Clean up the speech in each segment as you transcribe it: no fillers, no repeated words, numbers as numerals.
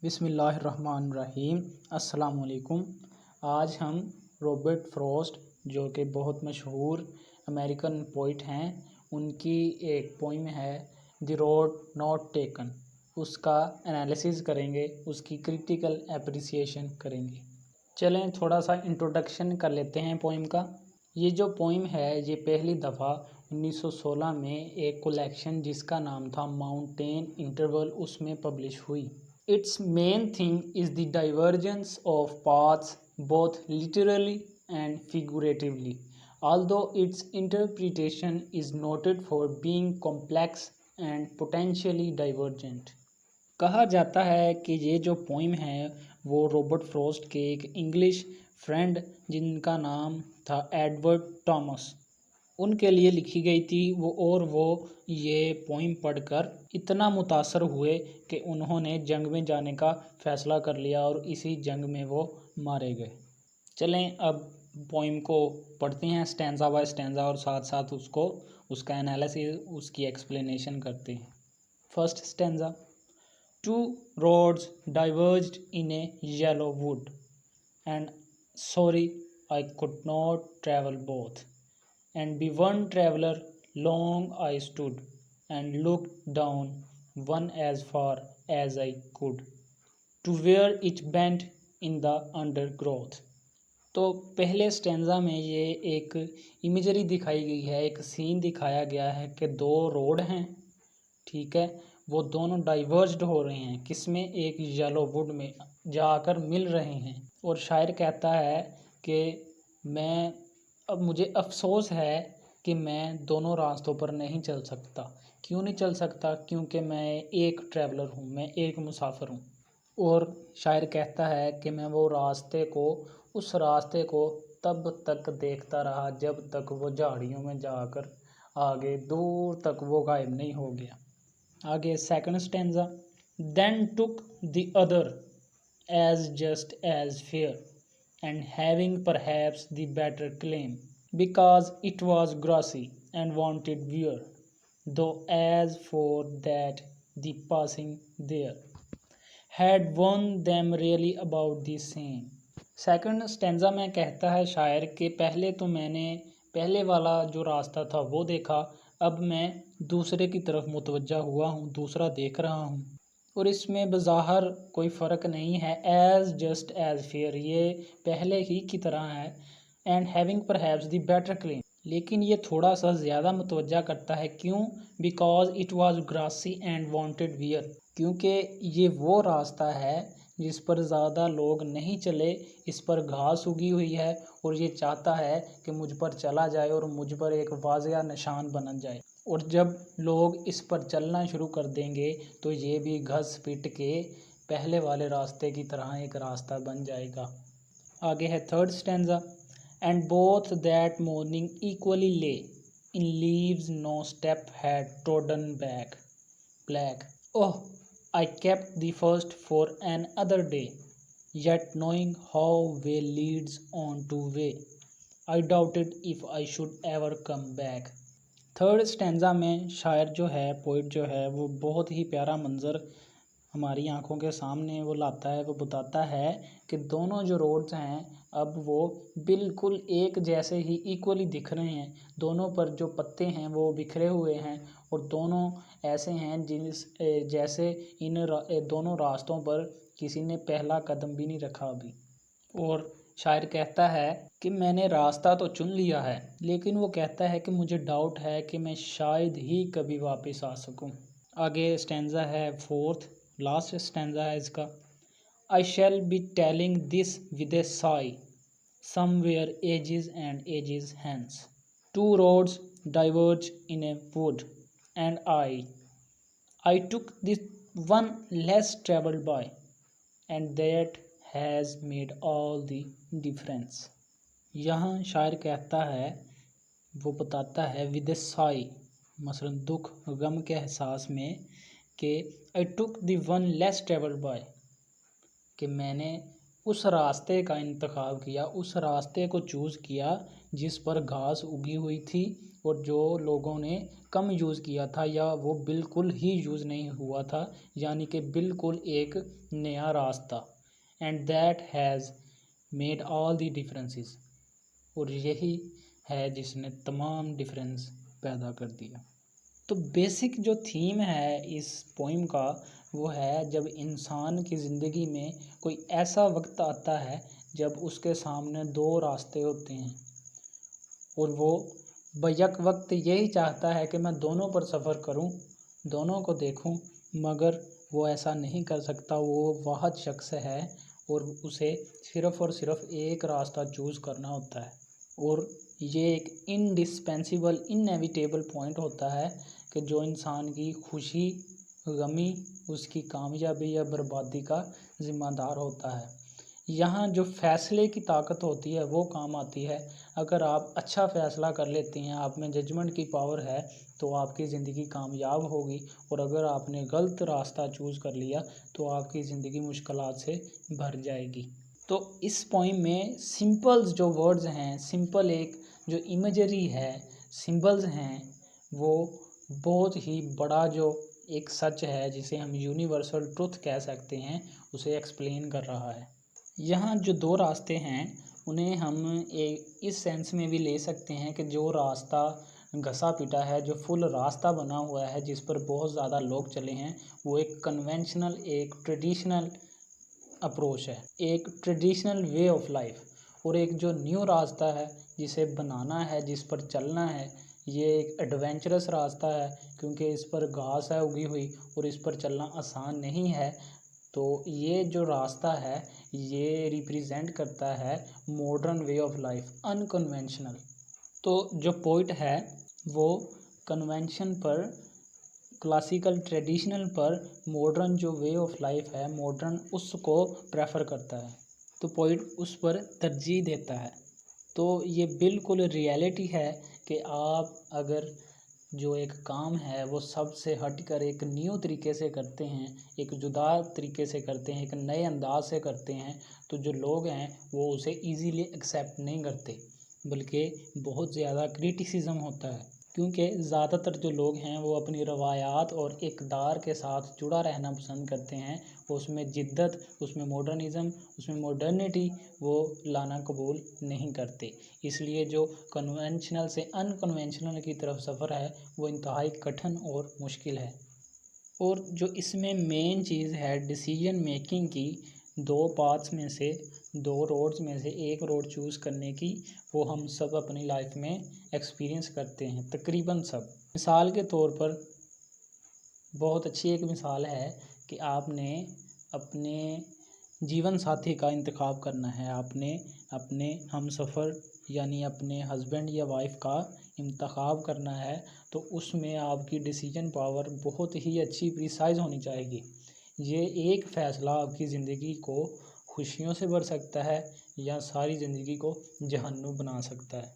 बिस्मिल्लाहिर्रहमानिर्रहीम। अस्सलाम वालेकुम। आज हम रॉबर्ट फ्रॉस्ट जो कि बहुत मशहूर अमेरिकन पोइट हैं, उनकी एक पोइम है द रोड नॉट टेकन, उसका एनालिसिस करेंगे, उसकी क्रिटिकल एप्रिसिएशन करेंगे। चलें थोड़ा सा इंट्रोडक्शन कर लेते हैं पोइम का। ये जो पोइम है ये पहली दफ़ा 1916 में एक कलेक्शन जिसका नाम था माउंटेन इंटरवल उसमें पब्लिश हुई। Its main theme is the divergence of paths both literally and figuratively, although its interpretation is noted for being complex and potentially divergent. कहा जाता है कि ये जो पोइम है वो रॉबर्ट फ्रॉस्ट के एक इंग्लिश फ्रेंड जिनका नाम था एडवर्ड टॉमस, उनके लिए लिखी गई थी। वो ये पोइम पढ़कर इतना मुतासर हुए कि उन्होंने जंग में जाने का फ़ैसला कर लिया और इसी जंग में वो मारे गए। चलें अब पोइम को पढ़ते हैं स्टैंजा बाय स्टैंजा और साथ साथ उसका एनालिसिस, उसकी एक्सप्लेनेशन करते हैं। First stanza. Two roads diverged in a yellow wood and sorry I could not travel both and be one traveler long I stood and looked down one as far as I could to where it bent in the undergrowth। तो पहले stanza में ये एक imagery दिखाई गई है, एक scene दिखाया गया है कि दो रोड हैं, ठीक है, वो दोनों डाइवर्ज्ड हो रहे हैं, किसमें, एक येलो वुड में जाकर मिल रहे हैं। और शायर कहता है कि अब मुझे अफसोस है कि मैं दोनों रास्तों पर नहीं चल सकता। क्यों नहीं चल सकता? क्योंकि मैं एक ट्रैवलर हूँ, मैं एक मुसाफिर हूँ। और शायर कहता है कि मैं उस रास्ते को तब तक देखता रहा जब तक वो झाड़ियों में जाकर आगे दूर तक वो गायब नहीं हो गया। आगे second stanza. Then took the other as just as fair and having perhaps the better claim, because it was grassy and wanted wear, though as for that the passing there had won them really about the same। Second stanza में कहता है शायर के पहले वाला जो रास्ता था वो देखा, अब मैं दूसरे की तरफ मुतवज्जा हुआ हूँ, दूसरा देख रहा हूँ और इसमें बज़ाहिर कोई फ़र्क नहीं है। एज़ जस्ट एज़ फेयर, ये पहले ही की तरह है। And having perhaps the better claim, लेकिन ये थोड़ा सा ज़्यादा मुतवज्जा करता है। क्यों? Because it was grassy and wanted wear, क्योंकि ये वो रास्ता है जिस पर ज़्यादा लोग नहीं चले, इस पर घास उगी हुई है और ये चाहता है कि मुझ पर चला जाए और मुझ पर एक वाज़िया निशान बन जाए। और जब लोग इस पर चलना शुरू कर देंगे तो ये भी घस पिट के पहले वाले रास्ते की तरह एक रास्ता बन जाएगा। आगे है third stanza. And both that morning equally lay in leaves no step had trodden back black, oh I kept the first for another day, yet knowing how way leads on to way, I doubted if I should ever come back. Third stanza में शायर जो है, poet जो है, वो बहुत ही प्यारा मंज़र हमारी आंखों के सामने वो लाता है। वो बताता है कि दोनों जो रोड्स हैं अब वो बिल्कुल एक जैसे ही इक्वली दिख रहे हैं। दोनों पर जो पत्ते हैं वो बिखरे हुए हैं और दोनों ऐसे हैं जैसे दोनों रास्तों पर किसी ने पहला कदम भी नहीं रखा अभी। और शायर कहता है कि मैंने रास्ता तो चुन लिया है, लेकिन वो कहता है कि मुझे डाउट है कि मैं शायद ही कभी वापस आ सकूं। आगे स्टैंजा है फोर्थ, लास्ट स्टैंजा है इसका। I shall be telling this with a sigh somewhere ages and ages hence, two roads diverge in a wood and I took this one less travelled by and that has made all the difference. यहाँ शायर कहता है, वो बताता है with a Sai, मसलन दुख गम के एहसास में, कि I took the one less travelled by, कि मैंने उस रास्ते का इंतखाब किया, उस रास्ते को चूज़ किया जिस पर घास उगी हुई थी और जो लोगों ने कम यूज़ किया था या वो बिल्कुल ही यूज़ नहीं हुआ था, यानी कि बिल्कुल एक नया रास्ता। And that has made all the differences, और यही है जिसने तमाम डिफरेंस पैदा कर दिया। तो बेसिक जो थीम है इस पोइम का वो है, जब इंसान की ज़िंदगी में कोई ऐसा वक्त आता है जब उसके सामने दो रास्ते होते हैं और वो बैक वक्त यही चाहता है कि मैं दोनों पर सफ़र करूं, दोनों को देखूं, मगर वो ऐसा नहीं कर सकता। वो वाहिद शख्स है और उसे सिर्फ़ और सिर्फ एक रास्ता चूज़ करना होता है। और ये एक इंडिस्पेंसिबल इनएविटेबल पॉइंट होता है कि जो इंसान की खुशी, गमी, उसकी कामयाबी या बर्बादी का ज़िम्मेदार होता है। यहाँ जो फ़ैसले की ताकत होती है वो काम आती है। अगर आप अच्छा फ़ैसला कर लेते हैं, आप में जजमेंट की पावर है, तो आपकी ज़िंदगी कामयाब होगी। और अगर आपने गलत रास्ता चूज़ कर लिया तो आपकी ज़िंदगी मुश्किलात से भर जाएगी। तो इस पोइम में सिंपल्स जो वर्ड्स हैं, सिंपल एक जो इमेजरी है, सिंबल्स हैं, वो बहुत ही बड़ा जो एक सच है जिसे हम यूनिवर्सल ट्रुथ कह सकते हैं, उसे एक्सप्लेन कर रहा है। यहाँ जो दो रास्ते हैं उन्हें हम एक इस सेंस में भी ले सकते हैं कि जो रास्ता घसा पिटा है, जो फुल रास्ता बना हुआ है जिस पर बहुत ज़्यादा लोग चले हैं, वो एक कन्वेंशनल, एक ट्रेडिशनल अप्रोच है, एक ट्रेडिशनल वे ऑफ लाइफ। और एक जो न्यू रास्ता है जिसे बनाना है, जिस पर चलना है, ये एक एडवेंचरस रास्ता है क्योंकि इस पर घास है उगी हुई और इस पर चलना आसान नहीं है। तो ये जो रास्ता है ये रिप्रेजेंट करता है modern way of life, unconventional. तो जो पोइट है वो कन्वेंशन पर, क्लासिकल ट्रेडिशनल पर मॉडर्न जो वे ऑफ लाइफ है, मॉडर्न, उसको प्रेफर करता है। तो पोइट उस पर तरजीह देता है। तो ये बिल्कुल रियलिटी है कि आप अगर जो एक काम है वो सबसे हटकर एक न्यू तरीके से करते हैं, एक जुदा तरीके से करते हैं, एक नए अंदाज से करते हैं, तो जो लोग हैं वो उसे इजीली एक्सेप्ट नहीं करते, बल्कि बहुत ज़्यादा क्रिटिसिज्म होता है। क्योंकि ज़्यादातर जो लोग हैं वो अपनी रवायात और इक़दार के साथ जुड़ा रहना पसंद करते हैं, वो उसमें जिद्दत, उसमें मॉडर्निज़म, उसमें मॉडर्निटी वो लाना कबूल नहीं करते। इसलिए जो कन्वेंशनल से अनकन्वेंशनल की तरफ सफ़र है वो इंतहाई कठिन और मुश्किल है। और जो इसमें मेन चीज़ है डिसीजन मेकिंग की, दो पाथ्स में से, दो रोड्स में से एक रोड चूज़ करने की, वो हम सब अपनी लाइफ में एक्सपीरियंस करते हैं, तकरीबन सब। मिसाल के तौर पर बहुत अच्छी एक मिसाल है कि आपने अपने जीवन साथी का इंतखाब करना है, आपने अपने हमसफ़र यानी अपने हस्बैंड या वाइफ का इंतखाब करना है, तो उसमें आपकी डिसीजन पावर बहुत ही अच्छी प्रिसाइज होनी चाहिए। ये एक फ़ैसला आपकी ज़िंदगी को खुशियों से भर सकता है या सारी ज़िंदगी को जहन्नुम बना सकता है।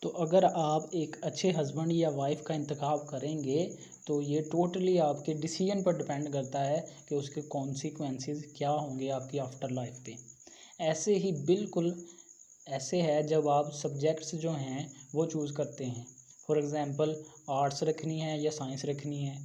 तो अगर आप एक अच्छे हस्बैंड या वाइफ का इंतखाब करेंगे तो ये टोटली आपके डिसीजन पर डिपेंड करता है कि उसके कॉन्सिक्वेंसेस क्या होंगे आपकी आफ्टर लाइफ पे। ऐसे ही बिल्कुल ऐसे है जब आप सब्जेक्ट्स जो हैं वो चूज़ करते हैं, फॉर एग्ज़ाम्पल आर्ट्स रखनी है या साइंस रखनी है,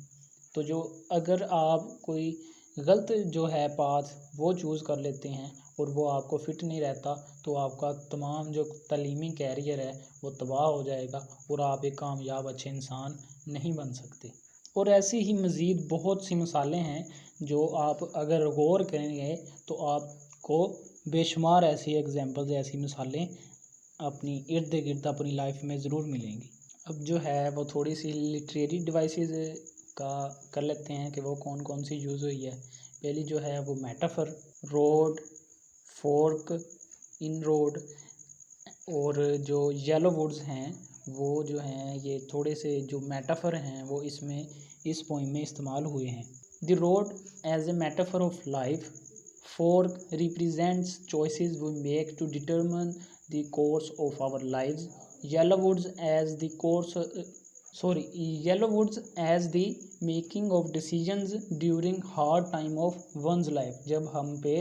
तो जो अगर आप कोई गलत जो है पाथ वो चूज़ कर लेते हैं और वो आपको फ़िट नहीं रहता, तो आपका तमाम जो तालीमी कैरियर है वो तबाह हो जाएगा और आप एक कामयाब अच्छे इंसान नहीं बन सकते। और ऐसी ही मज़ीद बहुत सी मिसालें हैं जो आप अगर गौर करेंगे तो आपको बेशुमार ऐसी एग्जांपल्स, ऐसी मिसालें अपनी इर्द गिर्द अपनी लाइफ में ज़रूर मिलेंगी। अब जो है वो थोड़ी सी लिटरेरी डिवाइसेस का कर लेते हैं कि वो कौन कौन सी यूज़ हुई है। पहली जो है वो मेटाफर, रोड, फोर्क, इन रोड, और जो येलो वुड्स हैं वो जो हैं ये थोड़े से जो मेटाफर हैं वो इसमें इस पोइम में इस्तेमाल हुए हैं। The road as a metaphor of life, fork represents choices we make to determine the course of our lives, yellow woods as the course sorry, yellow woods as the making of decisions during hard time of one's life. जब हम पे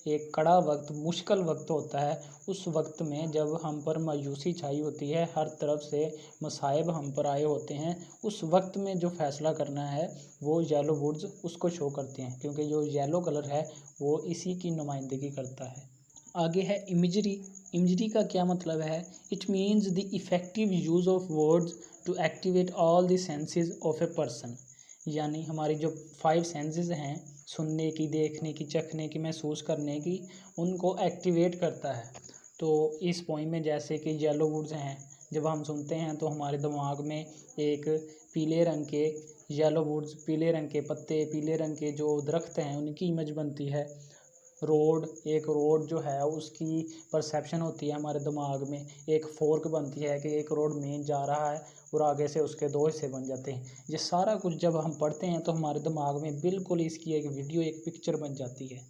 एक कड़ा वक्त, मुश्किल वक्त होता है, उस वक्त में जब हम पर मायूसी छाई होती है, हर तरफ से मसाइब हम पर आए होते हैं, उस वक्त में जो फैसला करना है वो येलो वुड्स उसको शो करते हैं, क्योंकि जो येलो कलर है वो इसी की नुमाइंदगी करता है। आगे है इमेजरी। इमेजरी का क्या मतलब है? It means the effective use of words to activate all the senses of a person. यानी हमारी जो 5 सेंसेस हैं, सुनने की, देखने की, चखने की, महसूस करने की, उनको एक्टिवेट करता है। तो इस पोइम में जैसे कि येलो वुड्स हैं, जब हम सुनते हैं तो हमारे दिमाग में एक पीले रंग के येलो वुड्स, पीले रंग के पत्ते, पीले रंग के जो दरख्त हैं उनकी इमेज बनती है। रोड, एक रोड जो है उसकी परसेप्शन होती है हमारे दिमाग में। एक फोर्क बनती है कि एक रोड मेन जा रहा है और आगे से उसके 2 हिस्से बन जाते हैं। ये सारा कुछ जब हम पढ़ते हैं तो हमारे दिमाग में बिल्कुल इसकी एक वीडियो, एक पिक्चर बन जाती है।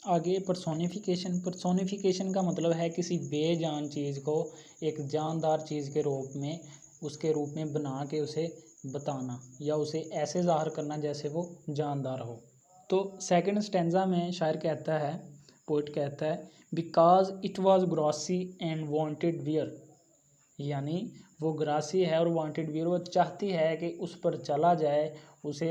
आगे पर्सोनिफिकेशन। पर्सोनिफिकेशन का मतलब है किसी बेजान चीज़ को एक जानदार चीज़ के रूप में, उसके रूप में बना के उसे बताना या उसे ऐसे ज़ाहिर करना जैसे वो जानदार हो। तो सेकंड स्टेंजा में शायर कहता है, पोइट कहता है, because it was glossy and wanted wear. यानी वो ग्रासी है और वांटेड वियर, वो चाहती है कि उस पर चला जाए, उसे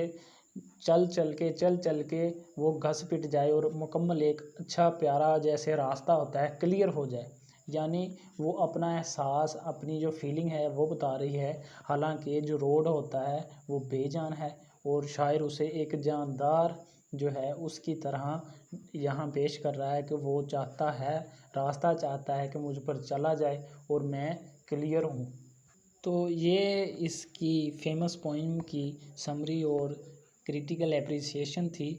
चल चल के वो घस पिट जाए और मुकम्मल एक अच्छा प्यारा जैसे रास्ता होता है क्लियर हो जाए। यानी वो अपना एहसास, अपनी जो फीलिंग है वो बता रही है, हालांकि जो रोड होता है वो बेजान है और शायर उसे एक जानदार जो है उसकी तरह यहाँ पेश कर रहा है कि वो चाहता है, रास्ता चाहता है कि मुझ पर चला जाए और मैं क्लियर हूँ। तो ये इसकी फेमस पोइम की समरी और क्रिटिकल एप्रिसिएशन थी।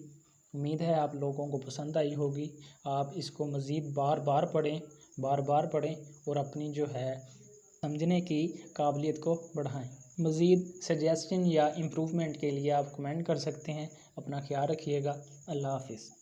उम्मीद है आप लोगों को पसंद आई होगी। आप इसको मज़ीद बार बार पढ़ें और अपनी जो है समझने की काबिलियत को बढ़ाएं। मज़ीद सजेशन या इम्प्रूवमेंट के लिए आप कमेंट कर सकते हैं। अपना ख्याल रखिएगा। अल्लाह हाफ़िज़।